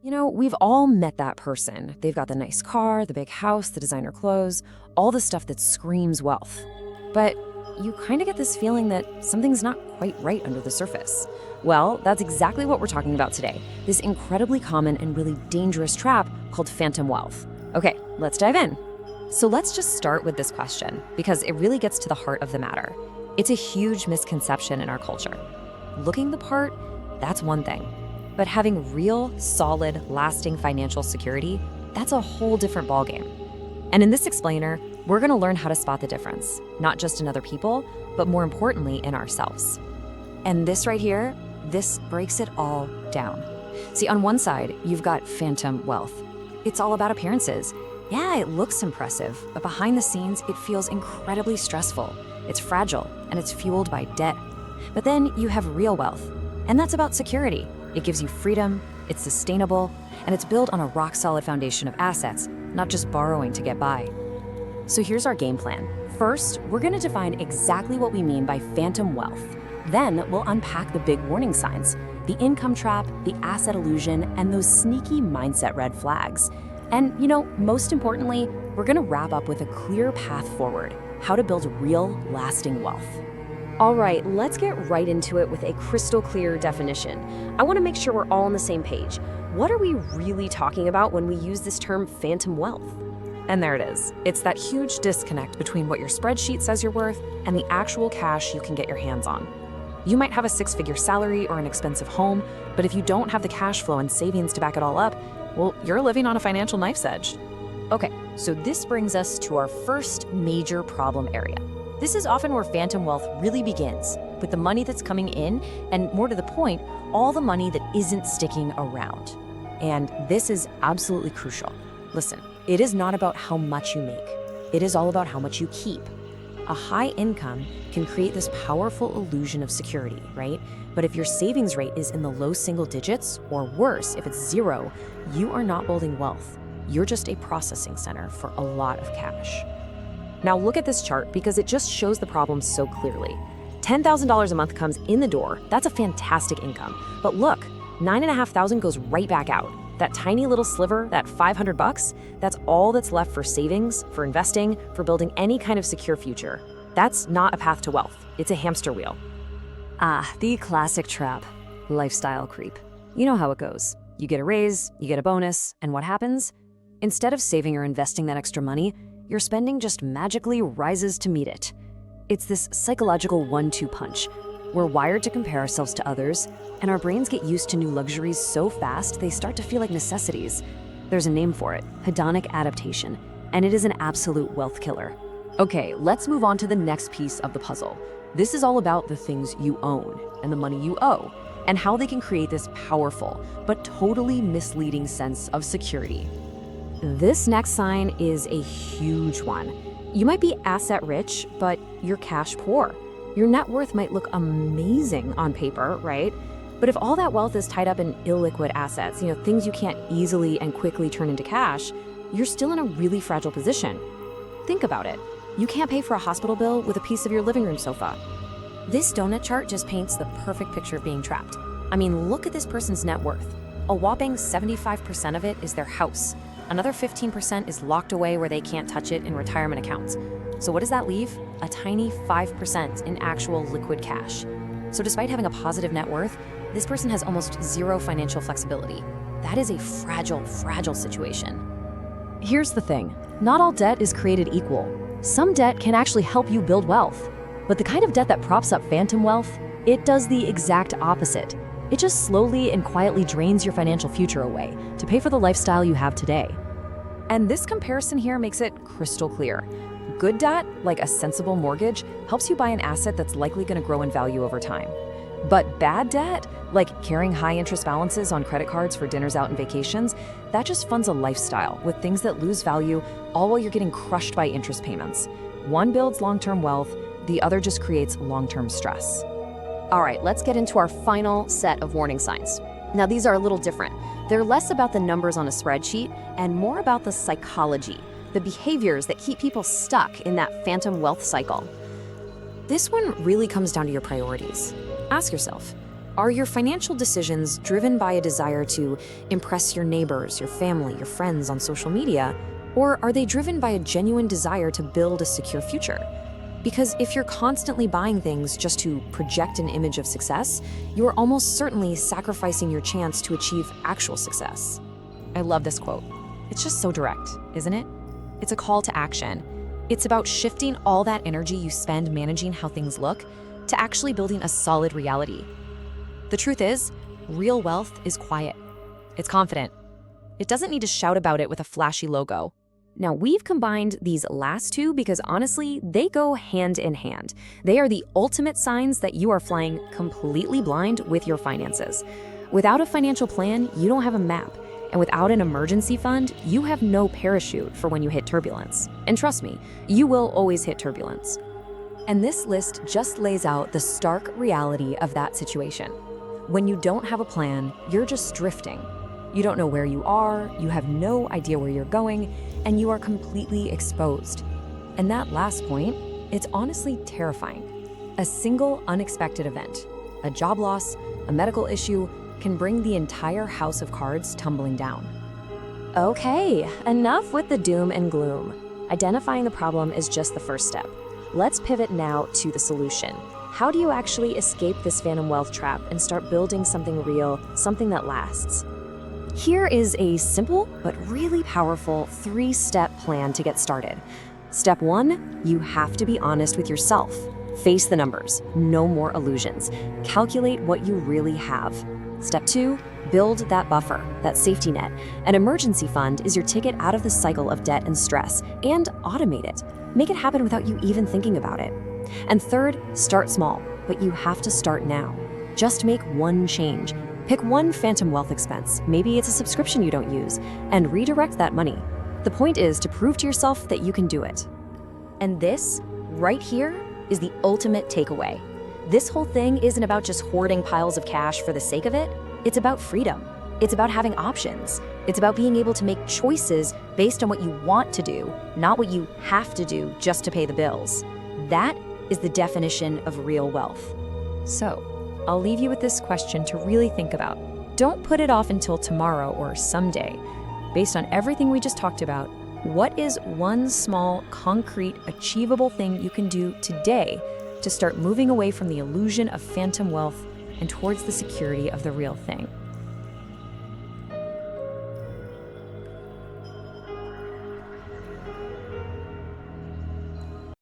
We've all met that person. They've got the nice car, the big house, the designer clothes, all the stuff that screams wealth. But you kind of get this feeling that something's not quite right under the surface. Well, that's exactly what we're talking about today, this incredibly common and really dangerous trap called phantom wealth. Okay, let's dive in. So let's just start with this question, because it really gets to the heart of the matter. It's a huge misconception in our culture. Looking the part, that's one thing. But having real, solid, lasting financial security, that's a whole different ballgame. And in this explainer, we're going to learn how to spot the difference, not just in other people, but more importantly, in ourselves. And this right here, this breaks it all down. See, on one side, you've got phantom wealth. It's all about appearances. Yeah, it looks impressive, but behind the scenes, it feels incredibly stressful. It's fragile, and it's fueled by debt. But then you have real wealth, and that's about security. It gives you freedom, it's sustainable, and it's built on a rock-solid foundation of assets, not just borrowing to get by. So here's our game plan. First, we're going to define exactly what we mean by phantom wealth. Then we'll unpack the big warning signs, the income trap, the asset illusion, and those sneaky mindset red flags. And, most importantly, we're going to wrap up with a clear path forward, how to build real, lasting wealth. All right, let's get right into it with a crystal clear definition. I want to make sure we're all on the same page. What are we really talking about when we use this term phantom wealth? And there it is. It's that huge disconnect between what your spreadsheet says you're worth and the actual cash you can get your hands on. You might have a six-figure salary or an expensive home, but if you don't have the cash flow and savings to back it all up, well, you're living on a financial knife's edge. Okay, so this brings us to our first major problem area. This is often where phantom wealth really begins, with the money that's coming in, and more to the point, all the money that isn't sticking around. And this is absolutely crucial. Listen, it is not about how much you make. It is all about how much you keep. A high income can create this powerful illusion of security, right? But if your savings rate is in the low single digits, or worse, if it's zero, you are not building wealth. You're just a processing center for a lot of cash. Now look at this chart because it just shows the problem so clearly. $10,000 a month comes in the door. That's a fantastic income. But look, $9,500 goes right back out. That tiny little sliver, that $500, that's all that's left for savings, for investing, for building any kind of secure future. That's not a path to wealth. It's a hamster wheel. The classic trap, lifestyle creep. You know how it goes. You get a raise, you get a bonus, and what happens? Instead of saving or investing that extra money, your spending just magically rises to meet it. It's this psychological 1-2 punch. We're wired to compare ourselves to others, and our brains get used to new luxuries so fast they start to feel like necessities. There's a name for it, hedonic adaptation, and it is an absolute wealth killer. Okay, let's move on to the next piece of the puzzle. This is all about the things you own and the money you owe, and how they can create this powerful but totally misleading sense of security. This next sign is a huge one. You might be asset rich, but you're cash poor. Your net worth might look amazing on paper, right? But if all that wealth is tied up in illiquid assets, things you can't easily and quickly turn into cash, you're still in a really fragile position. Think about it. You can't pay for a hospital bill with a piece of your living room sofa. This donut chart just paints the perfect picture of being trapped. I mean, look at this person's net worth. A whopping 75% of it is their house. Another 15% is locked away where they can't touch it in retirement accounts. So what does that leave? A tiny 5% in actual liquid cash. So despite having a positive net worth, this person has almost zero financial flexibility. That is a fragile, fragile situation. Here's the thing. Not all debt is created equal. Some debt can actually help you build wealth. But the kind of debt that props up phantom wealth, it does the exact opposite. It just slowly and quietly drains your financial future away to pay for the lifestyle you have today. And this comparison here makes it crystal clear. Good debt, like a sensible mortgage, helps you buy an asset that's likely going to grow in value over time. But bad debt, like carrying high interest balances on credit cards for dinners out and vacations, that just funds a lifestyle with things that lose value, all while you're getting crushed by interest payments. One builds long-term wealth, the other just creates long-term stress. All right, let's get into our final set of warning signs. Now, these are a little different. They're less about the numbers on a spreadsheet and more about the psychology, the behaviors that keep people stuck in that phantom wealth cycle. This one really comes down to your priorities. Ask yourself, Are your financial decisions driven by a desire to impress your neighbors, your family, your friends on social media? Or are they driven by a genuine desire to build a secure future? Because if you're constantly buying things just to project an image of success, you're almost certainly sacrificing your chance to achieve actual success. I love this quote. It's just so direct, isn't it? It's a call to action. It's about shifting all that energy you spend managing how things look to actually building a solid reality. The truth is, real wealth is quiet. It's confident. It doesn't need to shout about it with a flashy logo. Now, we've combined these last two because honestly, they go hand in hand. They are the ultimate signs that you are flying completely blind with your finances. Without a financial plan, you don't have a map. And without an emergency fund, you have no parachute for when you hit turbulence. And trust me, you will always hit turbulence. And this list just lays out the stark reality of that situation. When you don't have a plan, you're just drifting. You don't know where you are, you have no idea where you're going, and you are completely exposed. And that last point, it's honestly terrifying. A single unexpected event, a job loss, a medical issue, can bring the entire house of cards tumbling down. Okay, enough with the doom and gloom. Identifying the problem is just the first step. Let's pivot now to the solution. How do you actually escape this phantom wealth trap and start building something real, something that lasts? Here is a simple but really powerful 3-step plan to get started. Step 1, you have to be honest with yourself. Face the numbers, no more illusions. Calculate what you really have. Step 2, build that buffer, that safety net. An emergency fund is your ticket out of the cycle of debt and stress, and automate it. Make it happen without you even thinking about it. And third, start small, but you have to start now. Just make one change. Pick one phantom wealth expense, maybe it's a subscription you don't use, and redirect that money. The point is to prove to yourself that you can do it. And this, right here, is the ultimate takeaway. This whole thing isn't about just hoarding piles of cash for the sake of it. It's about freedom. It's about having options. It's about being able to make choices based on what you want to do, not what you have to do just to pay the bills. That is the definition of real wealth. So, I'll leave you with this question to really think about. Don't put it off until tomorrow or someday. Based on everything we just talked about, what is one small, concrete, achievable thing you can do today to start moving away from the illusion of phantom wealth and towards the security of the real thing?